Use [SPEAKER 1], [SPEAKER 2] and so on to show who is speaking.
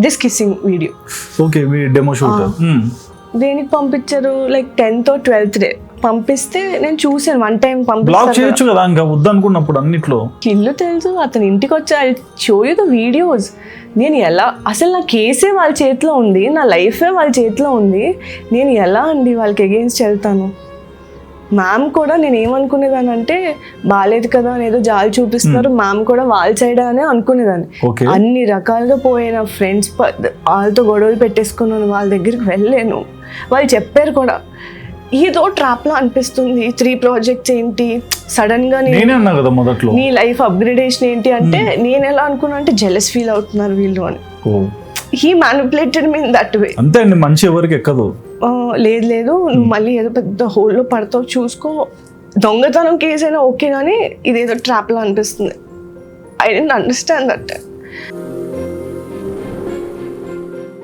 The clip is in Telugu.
[SPEAKER 1] This kissing video.
[SPEAKER 2] Okay, me demo shoot.
[SPEAKER 1] దేనికి పంపించారు? Like 10th or 12th day పంపిస్తే నేను చూసాను. వన్ టైం
[SPEAKER 2] బ్లాక్
[SPEAKER 1] పంపిస్తాను
[SPEAKER 2] చేయొచ్చు కదా, ఇంకా వద్దనుకున్నప్పుడు అన్నిట్లో.
[SPEAKER 1] ఇల్లు తెలుసు, అతని ఇంటికి వచ్చి I show you the videos. నేను ఎలా, అసలు నా కేసే వాళ్ళ చేతిలో ఉంది, నా లైఫే వాళ్ళ చేతిలో ఉంది, నేను ఎలా అండి వాళ్ళకి అగెయిన్స్ట్ వెళ్తాను? మ్యామ్ కూడా నేను ఏమనుకునేదాన్ని అంటే బాగాలేదు కదా అని ఏదో జాలి చూపిస్తున్నారు, మ్యామ్ కూడా వాళ్ళ సైడ్ అనే అనుకునేదాన్ని.
[SPEAKER 2] Okay.
[SPEAKER 1] అన్ని రకాలుగా పోయిన ఫ్రెండ్స్ వాళ్ళతో గొడవలు పెట్టేసుకున్నాను, వాళ్ళ దగ్గరికి వెళ్ళాను. వాళ్ళు చెప్పారు కూడా ఏదో ట్రాప్లా అనిపిస్తుంది, 3 ప్రాజెక్ట్స్ ఏంటి సడన్ గా
[SPEAKER 2] నేనే అన్నా కదా మొదట్లో,
[SPEAKER 1] నీ లైఫ్ అప్గ్రేడేషన్ ఏంటి అంటే నేను ఎలా అనుకున్నా అంటే జెలస్ ఫీల్ అవుతున్నారు వీళ్ళు అని. He manipulated me in that way.
[SPEAKER 2] అంతే అండి, మంచి ఎవరికి ఎక్కదు.
[SPEAKER 1] లేదు లేదు నువ్వు మళ్ళీ ఏదో పెద్ద హోల్లో పడతావు చూసుకో, దొంగతనం కేసు అయినా ఓకే కానీ ఇదేదో ట్రాప్లా అనిపిస్తుంది. I don't understand that.